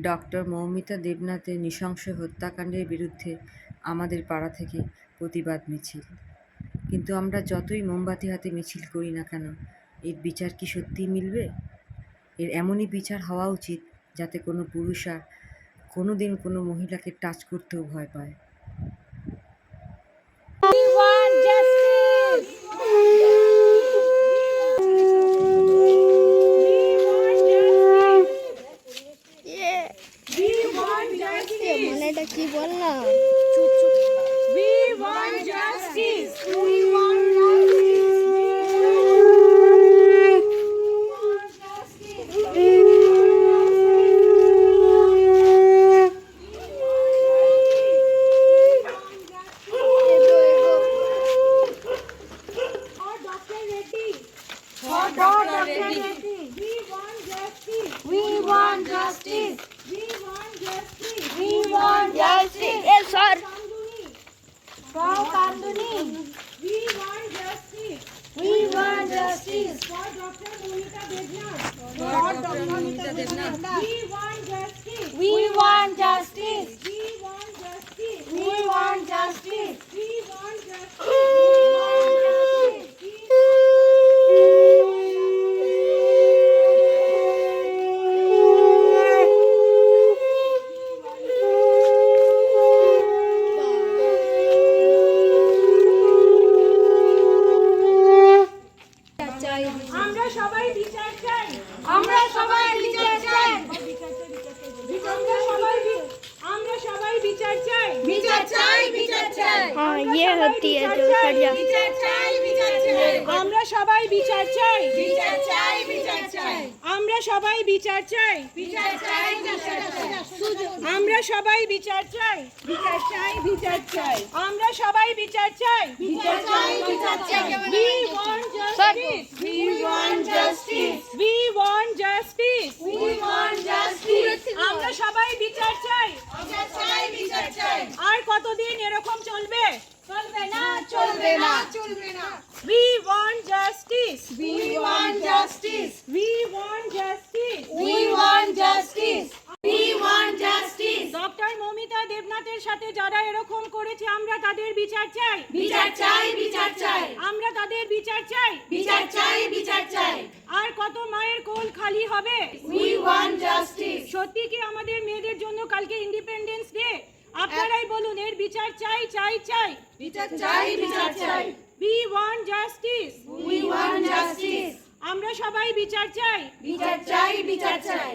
Doctor Moumita দেবনাথের নৃশংস হত্যাকাণ্ডের বিরুদ্ধে আমাদের পাড়া থেকে প্রতিবাদ মিছিল। কিন্তু আমরা যতই মোমবাতি হাতে মিছিল করি না কেন, এর বিচার কি সত্যিই মিলবে? এর এমনই বিচার হওয়া উচিত যাতে কোনো পুরুষ আর কোনো দিন কোনো মহিলাকে টাচ করতেও ভয় পায়। এটা কি বললাম? We want justice. We want We want justice. We want justice. We want justice. Yes, sir. For Kanduni. We want justice. We want justice. For Dr. Moumita Devnath. For Dr. Moumita Devnath. We want justice. We want justice. We want justice. We want justice. We want justice. আমরা সবাই বিচার চাই। আমরা সবাই বিচার চাই। আমরা সবাই বিচার চাই। বিচার চাই, বিচার চাই। हाँ ये होती है जो सरिया। বিচার চাই, বিচার চাই। আমরা সবাই বিচার চাই। বিচার চাই, বিচার চাই। আমরা সবাই বিচার চাই। বিচার চাই, বিচার চাই। আমরা সবাই বিচার চাই। বিচার চাই, বিচার চাই। আমরা সবাই বিচার চাই। বিচার চাই, বিচার চাই। We want justice. We want justice. We want justice. We want justice. আমরা সবাই বিচার চাই। বিচার চাই, বিচার চাই। আর কতদিন এরকম চলবে? চলবে না, চলবে না, চলবে না। We want justice. We want justice. We want justice. We want justice. We want justice. Doctor Moumita দেবনাথের সাথে যারা এরকম করেছে আমরা তাদের বিচার চাই। বিচার চাই, বিচার চাই। আমরা তাদের বিচার চাই। বিচার চাই, বিচার চাই। আর কত মায়ের কোল খালি হবে? We want justice. সত্যি কি আমাদের মেয়েদের জন্য কালকে ইন্ডিপেন্ডেন্স ডে? আপনারাই বলুন, এর বিচার চাই, চাই, চাই। বিচার চাই, বিচার চাই। We want justice. We want justice. আমরা সবাই বিচার চাই। বিচার চাই, বিচার চাই।